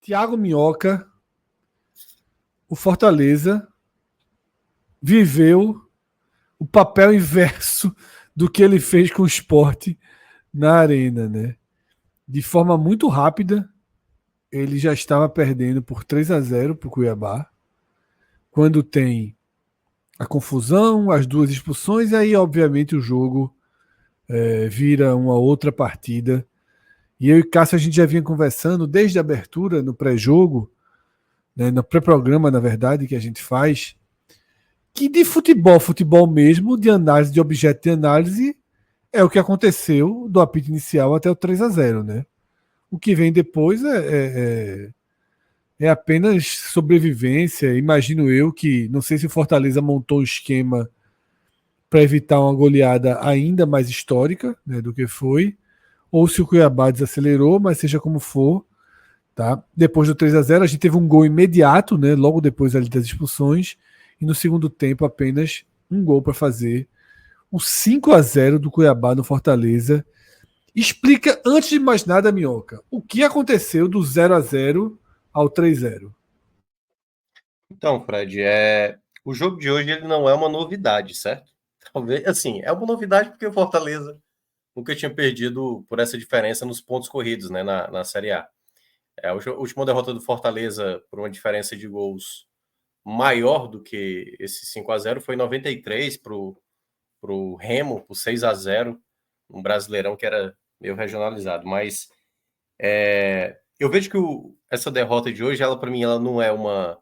Thiago Minhoca, o Fortaleza, viveu o papel inverso do que ele fez com o Sport na Arena, né? De forma muito rápida, ele já estava perdendo por 3-0 para o Cuiabá. Quando tem a confusão, as duas expulsões, e aí, obviamente, o jogo vira uma outra partida. E eu e Cássio, a gente já vinha conversando desde a abertura, no pré-jogo, né, no pré-programa, na verdade, que a gente faz, que de futebol, futebol mesmo, de análise, de objeto de análise, é o que aconteceu do apito inicial até o 3-0, né? O que vem depois é apenas sobrevivência. Imagino eu que, não sei se o Fortaleza montou um esquema para evitar uma goleada ainda mais histórica, né, do que foi, ou se o Cuiabá desacelerou, mas seja como for, tá? Depois do 3-0 a gente teve um gol imediato, né, logo depois ali das expulsões, e no segundo tempo apenas um gol para fazer o 5-0 do Cuiabá no Fortaleza. Explica, antes de mais nada, Minhoca, o que aconteceu do 0-0 ao 3-0. Então, Fred, o jogo de hoje ele não é uma novidade, certo? Talvez, assim, é uma novidade porque o Fortaleza nunca tinha perdido por essa diferença nos pontos corridos, né, na Série A. A última derrota do Fortaleza por uma diferença de gols maior do que esse 5-0 foi em 93 para o Remo, por 6-0, um Brasileirão que era meio regionalizado. Mas eu vejo que essa derrota de hoje, ela para mim, ela não é uma...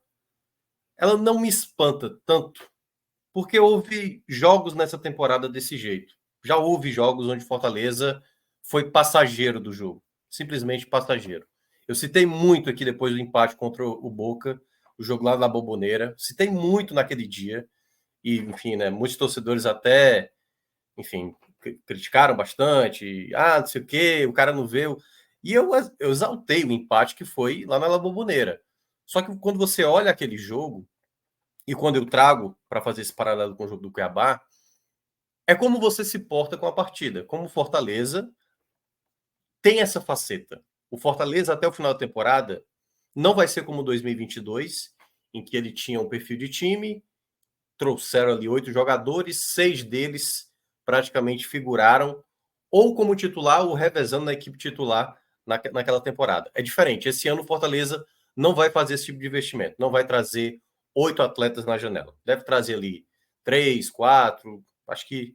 Ela não me espanta tanto, porque houve jogos nessa temporada desse jeito. Já houve jogos onde Fortaleza foi passageiro do jogo, simplesmente passageiro. Eu citei muito aqui depois do empate contra o Boca, o jogo lá na Bombonera. Citei muito naquele dia e, enfim, né, muitos torcedores até, enfim, criticaram bastante. Ah, não sei o quê, o cara não vê. E eu exaltei o empate que foi lá na La Bombonera. Só que quando você olha aquele jogo, e quando eu trago para fazer esse paralelo com o jogo do Cuiabá, é como você se porta com a partida. Como o Fortaleza tem essa faceta. O Fortaleza, até o final da temporada, não vai ser como 2022, em que ele tinha um perfil de time, trouxeram ali 8 jogadores, 6 deles praticamente figuraram ou como titular ou revezando na equipe titular naquela temporada. É diferente. Esse ano o Fortaleza não vai fazer esse tipo de investimento. Não vai trazer 8 atletas na janela. Deve trazer ali 3, 4. Acho que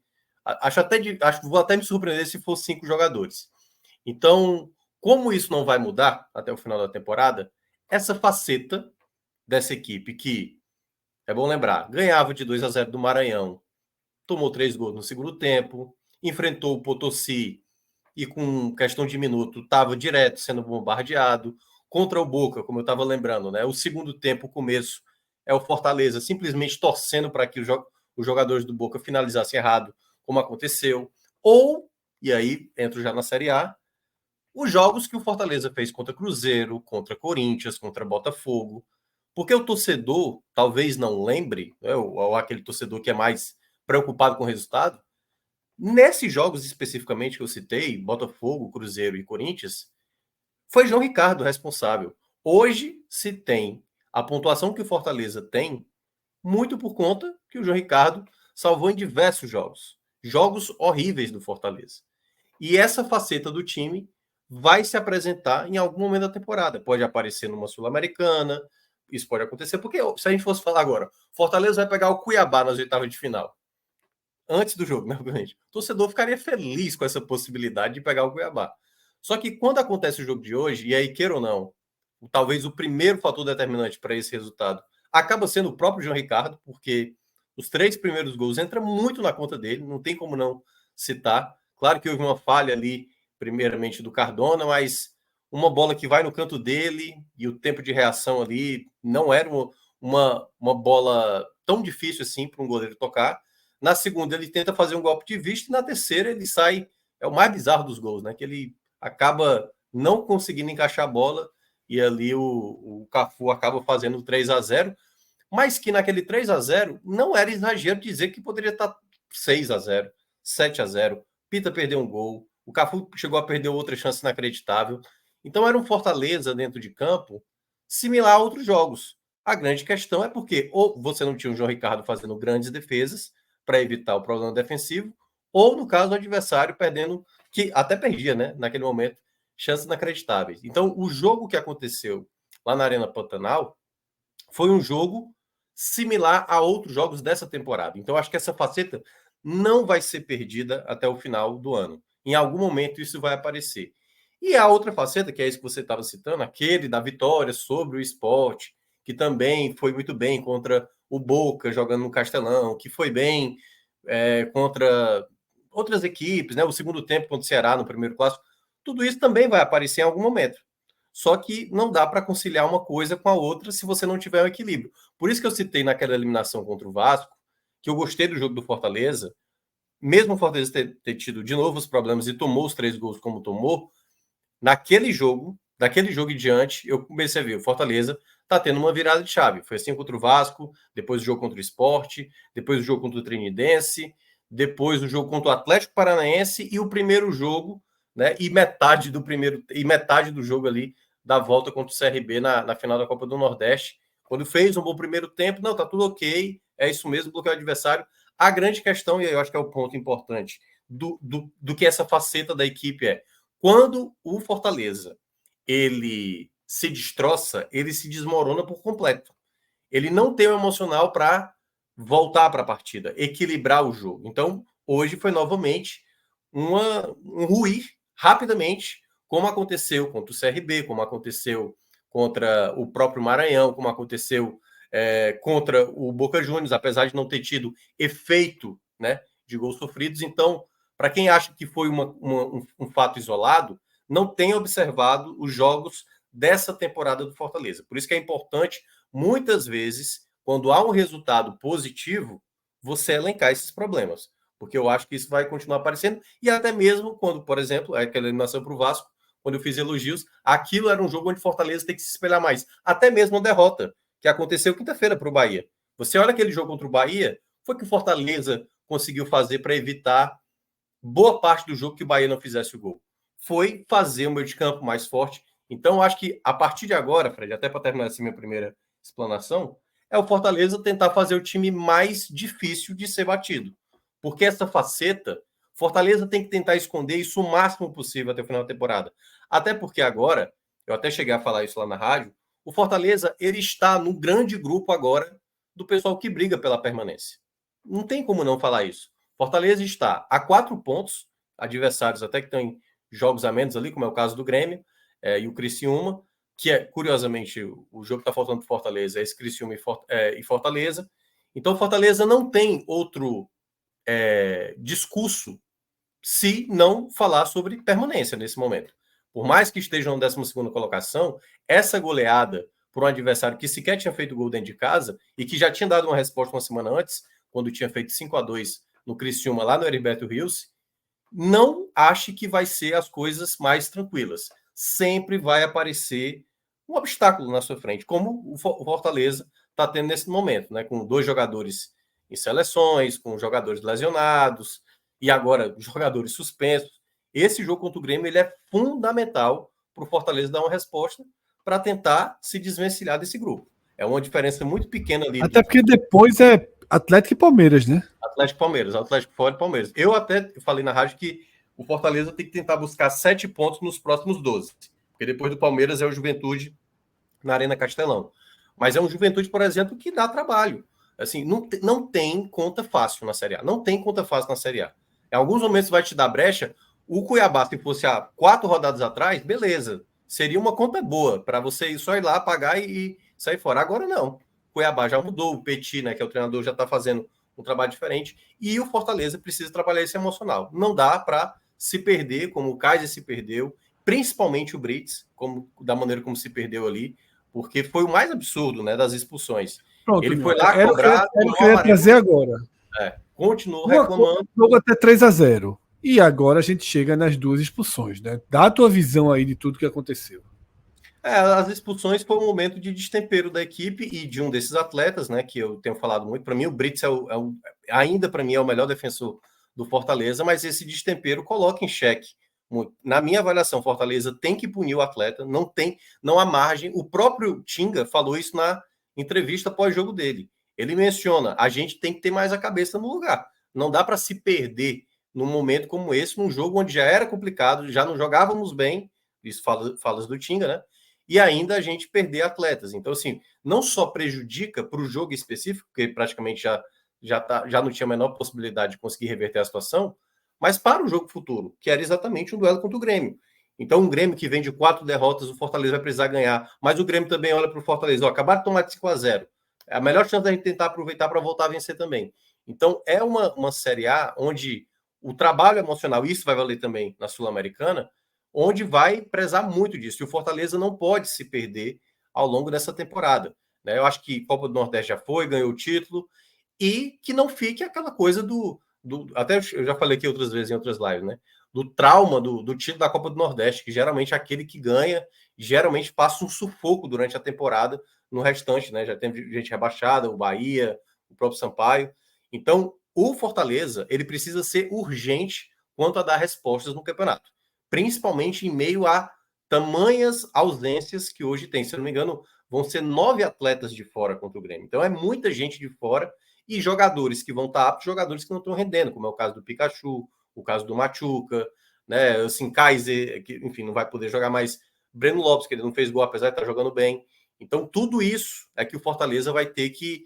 vou até me surpreender se for 5 jogadores. Então, como isso não vai mudar até o final da temporada, essa faceta dessa equipe que, é bom lembrar, ganhava de 2-0 do Maranhão, tomou 3 gols no segundo tempo, enfrentou o Potosí e com questão de minuto estava direto sendo bombardeado. Contra o Boca, como eu estava lembrando, né? O segundo tempo, o começo, é o Fortaleza simplesmente torcendo para que os jogadores do Boca finalizassem errado, como aconteceu. Ou, e aí entro já na Série A, os jogos que o Fortaleza fez contra Cruzeiro, contra Corinthians, contra Botafogo. Porque o torcedor talvez não lembre, né, ou aquele torcedor que é mais preocupado com o resultado, nesses jogos especificamente que eu citei, Botafogo, Cruzeiro e Corinthians, foi João Ricardo responsável. Hoje se tem a pontuação que o Fortaleza tem muito por conta que o João Ricardo salvou em diversos jogos. Jogos horríveis do Fortaleza. E essa faceta do time vai se apresentar em algum momento da temporada. Pode aparecer numa Sul-Americana, isso pode acontecer, porque se a gente fosse falar agora, Fortaleza vai pegar o Cuiabá nas oitavas de final. Antes do jogo, né, obviamente. O torcedor ficaria feliz com essa possibilidade de pegar o Cuiabá. Só que quando acontece o jogo de hoje, e aí, queira ou não, talvez o primeiro fator determinante para esse resultado acaba sendo o próprio João Ricardo, porque os 3 primeiros gols entram muito na conta dele, não tem como não citar. Claro que houve uma falha ali, primeiramente do Cardona, mas uma bola que vai no canto dele e o tempo de reação ali não era uma bola tão difícil assim para um goleiro tocar. Na segunda, ele tenta fazer um golpe de vista, e na terceira, ele sai. É o mais bizarro dos gols, né? Que ele acaba não conseguindo encaixar a bola, e ali o Cafu acaba fazendo o 3-0, mas que naquele 3-0 não era exagero dizer que poderia estar 6-0, 7-0. Pita perdeu um gol, o Cafu chegou a perder outra chance inacreditável. Então era um Fortaleza dentro de campo similar a outros jogos. A grande questão é porque ou você não tinha o João Ricardo fazendo grandes defesas para evitar o problema defensivo, ou no caso do adversário perdendo, que até perdia, né, naquele momento, chances inacreditáveis. Então, o jogo que aconteceu lá na Arena Pantanal foi um jogo similar a outros jogos dessa temporada. Então, acho que essa faceta não vai ser perdida até o final do ano. Em algum momento isso vai aparecer. E a outra faceta, que é isso que você estava citando, aquele da vitória sobre o Sport, que também foi muito bem contra o Boca jogando no Castelão, que foi bem contra outras equipes, né? O segundo tempo contra o Ceará no primeiro clássico, tudo isso também vai aparecer em algum momento. Só que não dá para conciliar uma coisa com a outra se você não tiver um equilíbrio. Por isso que eu citei naquela eliminação contra o Vasco, que eu gostei do jogo do Fortaleza, mesmo o Fortaleza ter tido de novo os problemas e tomou os 3 gols como tomou, daquele jogo em diante, eu comecei a ver, o Fortaleza tá tendo uma virada de chave. Foi assim contra o Vasco, depois o jogo contra o Sport, depois o jogo contra o Trinidense, depois o jogo contra o Atlético Paranaense e o primeiro jogo, né? E metade do jogo ali da volta contra o CRB na final da Copa do Nordeste. Quando fez um bom primeiro tempo, não, tá tudo ok, é isso mesmo, bloqueio adversário. A grande questão, e eu acho que é o ponto importante do que essa faceta da equipe é, quando o Fortaleza ele se destroça, ele se desmorona por completo. Ele não tem o emocional para voltar para a partida, equilibrar o jogo. Então, hoje foi novamente um ruir rapidamente, como aconteceu contra o CRB, como aconteceu contra o próprio Maranhão, como aconteceu contra o Boca Juniors, apesar de não ter tido efeito, né, de gols sofridos. Então, para quem acha que foi um fato isolado, não tem observado os jogos dessa temporada do Fortaleza. Por isso que é importante, muitas vezes, quando há um resultado positivo, você elencar esses problemas. Porque eu acho que isso vai continuar aparecendo. E até mesmo quando, por exemplo, aquela eliminação para o Vasco, quando eu fiz elogios, aquilo era um jogo onde Fortaleza tem que se espelhar mais. Até mesmo a derrota, que aconteceu quinta-feira para o Bahia. Você olha aquele jogo contra o Bahia, foi que o Fortaleza conseguiu fazer para evitar boa parte do jogo que o Bahia não fizesse o gol. Foi fazer o meio de campo mais forte. Então, eu acho que a partir de agora, Fred, até para terminar essa minha primeira explanação, é o Fortaleza tentar fazer o time mais difícil de ser batido. Porque essa faceta, Fortaleza tem que tentar esconder isso o máximo possível até o final da temporada. Até porque agora, eu até cheguei a falar isso lá na rádio, o Fortaleza ele está no grande grupo agora do pessoal que briga pela permanência. Não tem como não falar isso. Fortaleza está a 4 pontos, adversários até que estão em jogos a menos ali, como é o caso do Grêmio e o Criciúma, que é, curiosamente, o jogo que está faltando para Fortaleza é esse Criciúma e Fortaleza. Então, Fortaleza não tem outro discurso se não falar sobre permanência nesse momento. Por mais que esteja na 12ª colocação, essa goleada por um adversário que sequer tinha feito gol dentro de casa e que já tinha dado uma resposta uma semana antes, quando tinha feito 5-2 no Criciúma, lá no Heriberto Rios, não ache que vai ser as coisas mais tranquilas. Sempre vai aparecer um obstáculo na sua frente, como o Fortaleza está tendo nesse momento, né? Com 2 jogadores em seleções, com jogadores lesionados e agora jogadores suspensos. Esse jogo contra o Grêmio ele é fundamental para o Fortaleza dar uma resposta para tentar se desvencilhar desse grupo. É uma diferença muito pequena ali. Até porque depois é Atlético e Palmeiras, né? Atlético e Palmeiras, Atlético fora e Palmeiras. Eu até falei na rádio que o Fortaleza tem que tentar buscar 7 pontos nos próximos 12. Porque depois do Palmeiras é o Juventude na Arena Castelão. Mas é um Juventude, por exemplo, que dá trabalho. Assim, não tem conta fácil na Série A. Não tem conta fácil na Série A. Em alguns momentos vai te dar brecha. O Cuiabá, se fosse há 4 rodadas atrás, beleza. Seria uma conta boa para você só ir lá, pagar e sair fora. Agora não. O Cuiabá já mudou, o Petit, né, que é o treinador, já está fazendo um trabalho diferente. E o Fortaleza precisa trabalhar esse emocional. Não dá para se perder, como o Kaiser se perdeu, principalmente o Brits, da maneira como se perdeu ali, porque foi o mais absurdo, né, das expulsões. Pronto, ele foi lá cobrar. Eu queria trazer agora. Continuou reclamando. Jogo até 3-0. E agora a gente chega nas 2 expulsões, né? Dá a tua visão aí de tudo que aconteceu. As expulsões foi um momento de destempero da equipe e de um desses atletas, né, que eu tenho falado muito. Para mim, o Brits ainda para mim é o melhor defensor do Fortaleza, mas esse destempero coloca em xeque muito. Na minha avaliação, Fortaleza tem que punir o atleta, não há margem. O próprio Tinga falou isso na entrevista pós-jogo dele. Ele menciona, a gente tem que ter mais a cabeça no lugar. Não dá para se perder num momento como esse, num jogo onde já era complicado, já não jogávamos bem, isso falas do Tinga, né? E ainda a gente perder atletas. Então, assim, não só prejudica para o jogo específico, porque praticamente já não tinha a menor possibilidade de conseguir reverter a situação, mas para o jogo futuro, que era exatamente um duelo contra o Grêmio. Então, um Grêmio que vem de 4 derrotas, o Fortaleza vai precisar ganhar, mas o Grêmio também olha para o Fortaleza, acabaram de tomar 5-0. É a melhor chance da gente tentar aproveitar para voltar a vencer também. Então, é uma Série A onde o trabalho emocional, isso vai valer também na Sul-Americana, onde vai prezar muito disso. E o Fortaleza não pode se perder ao longo dessa temporada. Né? Eu acho que Copa do Nordeste já foi, ganhou o título, e que não fique aquela coisa até eu já falei aqui outras vezes em outras lives, né? Do trauma do título da Copa do Nordeste, que geralmente é aquele que ganha, geralmente passa um sufoco durante a temporada no restante, né? Já tem gente rebaixada, o Bahia, o próprio Sampaio. Então, o Fortaleza, ele precisa ser urgente quanto a dar respostas no campeonato, principalmente em meio a tamanhas ausências que hoje tem. Se eu não me engano, vão ser 9 atletas de fora contra o Grêmio. Então, é muita gente de fora e jogadores que vão estar aptos, jogadores que não estão rendendo, como é o caso do Pikachu, o caso do Machuca, né? Assim, Kaiser, que, enfim, não vai poder jogar mais. Breno Lopes, que ele não fez gol, apesar de estar jogando bem. Então, tudo isso é que o Fortaleza vai ter que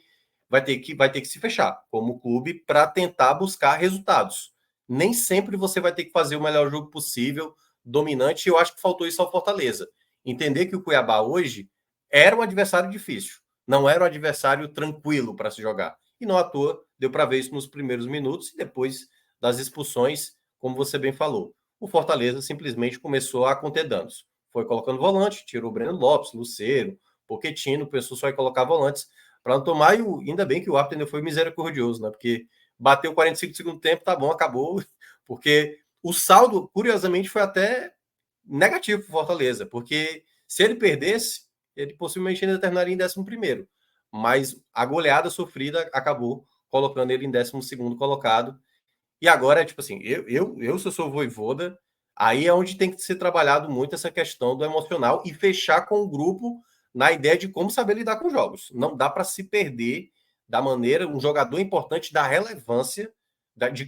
se fechar como clube para tentar buscar resultados. Nem sempre você vai ter que fazer o melhor jogo possível, dominante, e eu acho que faltou isso ao Fortaleza. Entender que o Cuiabá hoje era um adversário difícil, não era um adversário tranquilo para se jogar. E não à toa, deu para ver isso nos primeiros minutos e depois das expulsões, como você bem falou. O Fortaleza simplesmente começou a conter danos. Foi colocando volante, tirou o Breno Lopes, Lucero, Pochettino, pensou só em colocar volantes para não tomar, e ainda bem que o árbitro ainda foi misericordioso, né? Porque bateu 45 do segundo tempo, tá bom, acabou. Porque o saldo, curiosamente, foi até negativo para o Fortaleza, porque se ele perdesse, ele possivelmente ainda terminaria em 11º. Mas a goleada sofrida acabou colocando ele em 12º colocado. E agora, tipo assim, se eu sou Vojvoda, aí é onde tem que ser trabalhado muito essa questão do emocional e fechar com o grupo na ideia de como saber lidar com jogos. Não dá para se perder da maneira, um jogador importante da relevância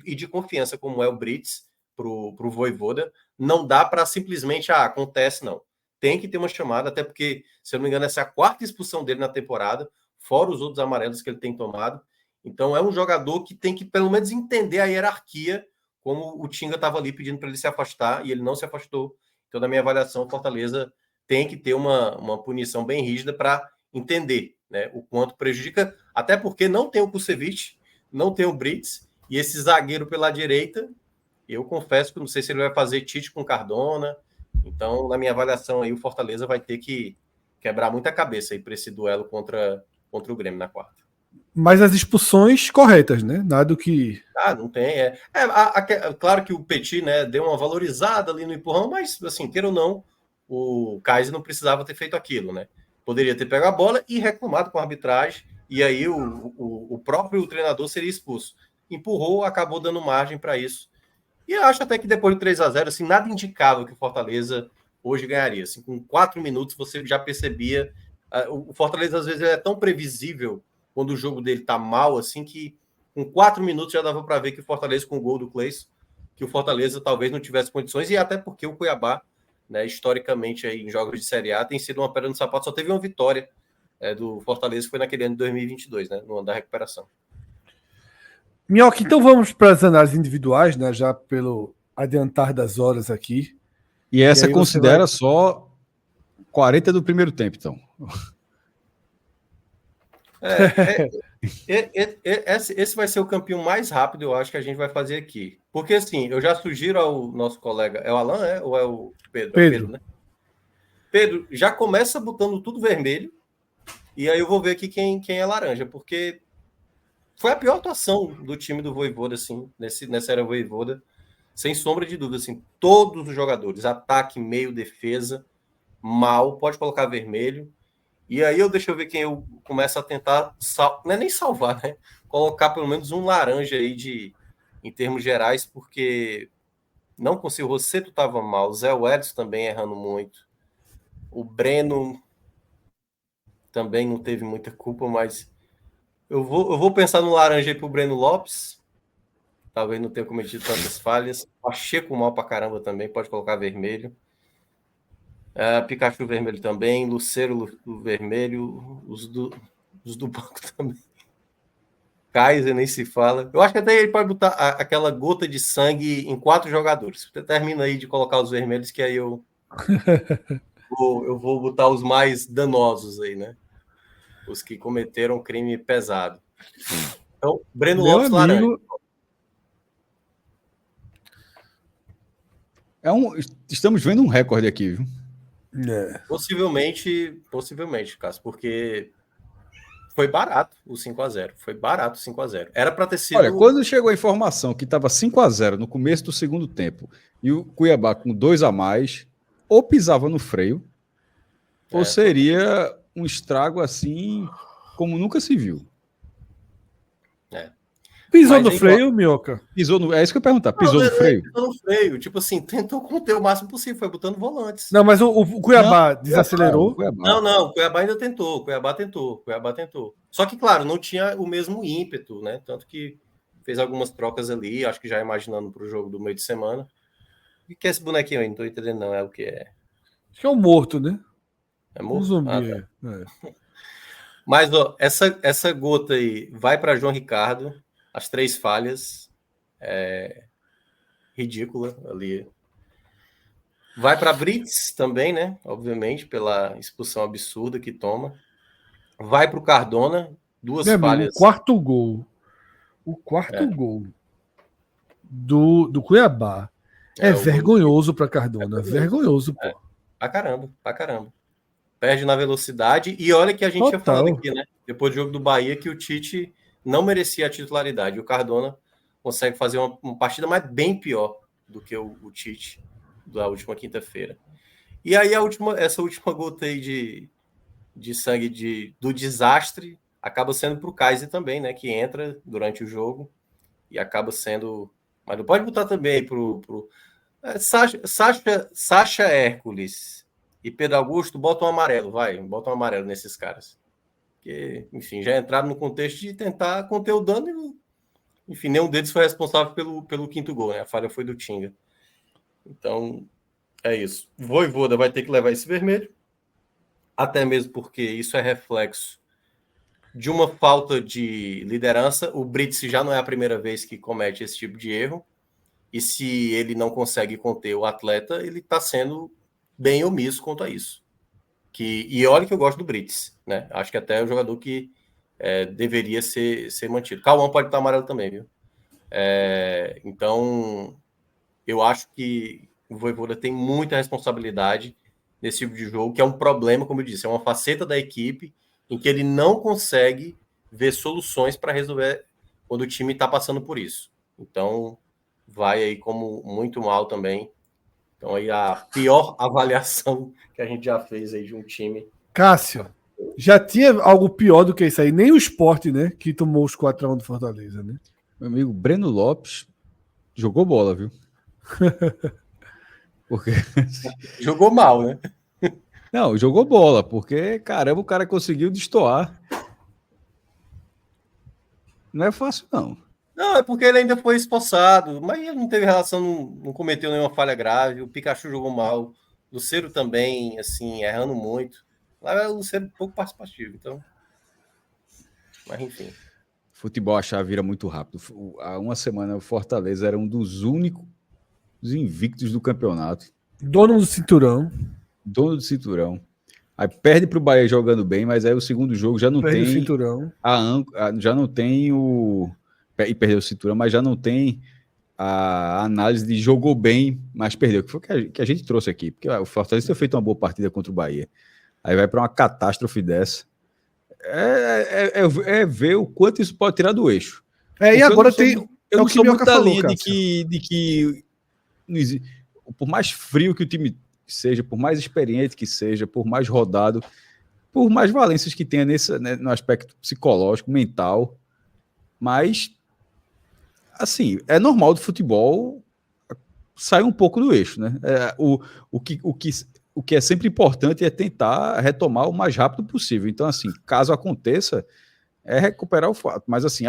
e de confiança, como é o Brits, para o Vojvoda, não dá para simplesmente, acontece, não. Tem que ter uma chamada, até porque, se eu não me engano, essa é a 4ª expulsão dele na temporada, fora os outros amarelos que ele tem tomado. Então é um jogador que tem que pelo menos entender a hierarquia, como o Tinga estava ali pedindo para ele se afastar e ele não se afastou. Então, na minha avaliação, o Fortaleza tem que ter uma punição bem rígida para entender, né, o quanto prejudica, até porque não tem o Kusevich, não tem o Brits, e esse zagueiro pela direita, eu confesso que não sei se ele vai fazer Tite com Cardona. Então, na minha avaliação, aí o Fortaleza vai ter que quebrar muita cabeça aí para esse duelo contra o Grêmio na quarta. Mas as expulsões corretas, né? Nada do que. Não tem. Claro que o Petit, né, deu uma valorizada ali no empurrão, mas, assim, queira ou não, o Kaiser não precisava ter feito aquilo, né? Poderia ter pego a bola e reclamado com a arbitragem, e aí o próprio treinador seria expulso. Empurrou, acabou dando margem para isso. E eu acho até que depois do 3-0, assim, nada indicava que o Fortaleza hoje ganharia. Assim, com 4 minutos você já percebia. O Fortaleza, às vezes, é tão previsível quando o jogo dele tá mal, assim, que com 4 minutos já dava para ver que o Fortaleza, com o gol do Cleison, que o Fortaleza talvez não tivesse condições, e até porque o Cuiabá, né, historicamente, aí, em jogos de Série A, tem sido uma pedra no sapato, só teve uma vitória do Fortaleza, que foi naquele ano de 2022, né, no ano da recuperação. Minhoca, então vamos para as análises individuais, né? Já pelo adiantar das horas aqui. E essa considera só 40 do primeiro tempo, então. Esse vai ser o campinho mais rápido, eu acho, que a gente vai fazer aqui. Porque, assim, eu já sugiro ao nosso colega... É o Alan, ou é o Pedro? Pedro, né? Pedro, já começa botando tudo vermelho, e aí eu vou ver aqui quem é laranja, porque foi a pior atuação do time do Vojvoda, assim, nessa era Vojvoda, sem sombra de dúvida, assim, todos os jogadores, ataque, meio, defesa, mal, pode colocar vermelho. E aí deixa eu ver quem eu começo a tentar, não é nem salvar, né? Colocar pelo menos um laranja aí em termos gerais, porque Não consigo. O Rossetto estava mal. O Zé Wellison também errando muito. O Breno também não teve muita culpa, mas eu vou pensar no laranja aí pro Breno Lopes. Talvez não tenha cometido tantas falhas. Pacheco mal pra caramba também, pode colocar vermelho. Pikachu vermelho também. Lucero vermelho. Os do banco também. Kaiser nem se fala. Eu acho que até ele pode botar aquela gota de sangue em 4 jogadores. Você termina aí de colocar os vermelhos, que aí eu vou botar os mais danosos aí, né? Os que cometeram crime pesado. Então, Breno Meu Lopes laranja. amigo, Estamos vendo um recorde aqui, viu? Possivelmente, Cássio, porque foi barato o 5-0. Foi barato o 5-0. Era para ter sido. Olha, quando chegou a informação que estava 5-0 no começo do segundo tempo e o Cuiabá com 2 a mais, ou pisava no freio, ou seria um estrago assim como nunca se viu. Pisou no freio, Minhoca? É isso que eu ia perguntar. Pisou no freio? Pisou no freio. Tipo assim, tentou conter o máximo possível, foi botando volantes. Não, mas o Cuiabá desacelerou. Não, o Cuiabá ainda tentou. O Cuiabá tentou. Só que, claro, não tinha o mesmo ímpeto, né? Tanto que fez algumas trocas ali, acho que já imaginando para o jogo do meio de semana. O que é esse bonequinho aí? Não tô entendendo, não. É o que é? Acho que é um morto, né? É morto? Um zumbi. Tá. Mas, ó, essa gota aí vai para João Ricardo. As 3 falhas. Ridícula ali. Vai para Brits também, né? Obviamente, pela expulsão absurda que toma. Vai para o Cardona. 2 falhas. O quarto gol. Gol do Cuiabá é vergonhoso para Cardona. Vergonhoso, pô. Pra caramba. Perde na velocidade. E olha que a gente tinha falado aqui, né? Depois do jogo do Bahia, que o Tite não merecia a titularidade. O Cardona consegue fazer uma partida mais bem pior do que o Tite da última quinta-feira. E aí essa última gota aí de sangue do desastre acaba sendo pro Kaiser também, né? Que entra durante o jogo e acaba sendo... Mas não pode botar também pro Sacha Hércules e Pedro Augusto, bota um amarelo nesses caras. Porque, enfim, já entraram no contexto de tentar conter o dano e, enfim, nenhum deles foi responsável pelo quinto gol, né? A falha foi do Tinga. Então, é isso. Vojvoda vai ter que levar esse vermelho, até mesmo porque isso é reflexo de uma falta de liderança. O Brits já não é a primeira vez que comete esse tipo de erro, e se ele não consegue conter o atleta, ele está sendo bem omisso quanto a isso. E olha que eu gosto do Brits, né? Acho que até é um jogador que deveria ser mantido. Cauã pode estar amarelo também, viu? Então, eu acho que o Vojvoda tem muita responsabilidade nesse tipo de jogo, que é um problema, como eu disse, é uma faceta da equipe em que ele não consegue ver soluções para resolver quando o time está passando por isso. Então, vai aí como muito mal também. Então, aí a pior avaliação que a gente já fez aí de um time. Cássio, já tinha algo pior do que isso aí. Nem o Sport, né? Que tomou os 4x1 do Fortaleza, né? Meu amigo Breno Lopes jogou bola, viu? Porque... Jogou mal, né? Não, jogou bola, porque, caramba, o cara conseguiu destoar. Não é fácil, não. Não, é porque ele ainda foi esforçado, mas ele não teve relação, não cometeu nenhuma falha grave. O Pikachu jogou mal, o Lucero também, assim, errando muito. Lá o Lucero um pouco participativo, então. Mas enfim. Futebol a chave vira muito rápido. Há uma semana o Fortaleza era um dos únicos invictos do campeonato. Dono do cinturão. Dono do cinturão. Aí perde para o Bahia jogando bem, mas aí o segundo jogo já não perde tem o cinturão. Já não tem o... E perdeu o cinturão, mas já não tem a análise de jogou bem, mas perdeu. Que foi que a gente trouxe aqui. Porque o Fortaleza tem feito uma boa partida contra o Bahia. Aí vai para uma catástrofe dessa. É ver o quanto isso pode tirar do eixo. E agora eu não sou muito da linha de que por mais frio que o time seja, por mais experiente que seja, por mais rodado, por mais valências que tenha no aspecto psicológico, mental, mas assim, é normal do futebol sai um pouco do eixo, né? O que é sempre importante é tentar retomar o mais rápido possível. Então, assim, caso aconteça, é recuperar o fato. Mas, assim,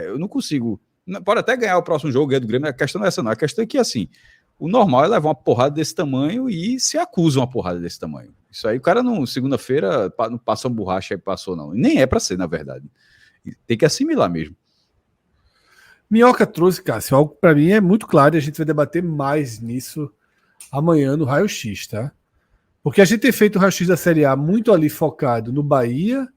eu não consigo... Pode até ganhar o próximo jogo, ganhar do Grêmio, a questão não é essa, não. A questão é que, assim, o normal é levar uma porrada desse tamanho e se acusa uma porrada desse tamanho. Isso aí, o cara não, segunda-feira, não passa uma borracha e passou, não. Nem é para ser, na verdade. Tem que assimilar mesmo. Minhoca trouxe, Cássio, algo para mim é muito claro e a gente vai debater mais nisso amanhã no Raio X, tá? Porque a gente tem feito o Raio X da Série A muito ali focado no Bahia,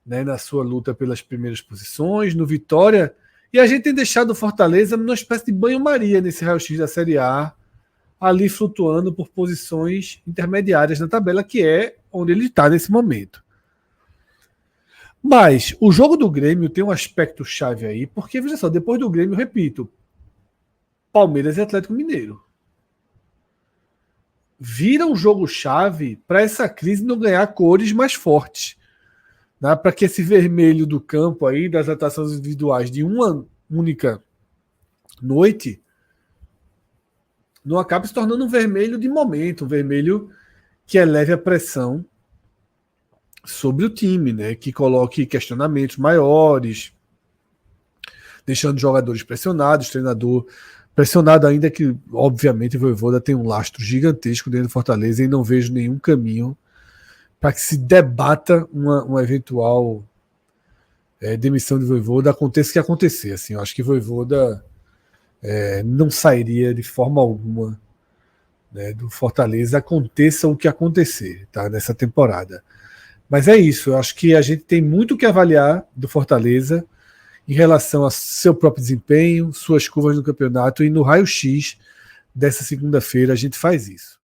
né, na sua luta pelas primeiras posições, no Vitória, e a gente tem deixado o Fortaleza numa espécie de banho-maria nesse Raio X da Série A, ali flutuando por posições intermediárias na tabela, que é onde ele está nesse momento. Mas o jogo do Grêmio tem um aspecto chave aí, porque, veja só, depois do Grêmio, repito, Palmeiras e Atlético Mineiro. Vira um jogo chave para essa crise não ganhar cores mais fortes. Né? Para que esse vermelho do campo aí, das atuações individuais de uma única noite, não acabe se tornando um vermelho de momento, um vermelho que eleve a pressão sobre o time, né? Que coloque questionamentos maiores, deixando os jogadores pressionados, treinador pressionado, ainda que, obviamente, o Vojvoda tem um lastro gigantesco dentro do Fortaleza e não vejo nenhum caminho para que se debata uma eventual demissão de Vojvoda, aconteça o que acontecer. Assim, eu acho que Vojvoda não sairia de forma alguma, né, do Fortaleza, aconteça o que acontecer, tá, nessa temporada. Mas é isso, eu acho que a gente tem muito que avaliar do Fortaleza em relação a seu próprio desempenho, suas curvas no campeonato, e no raio-x dessa segunda-feira a gente faz isso.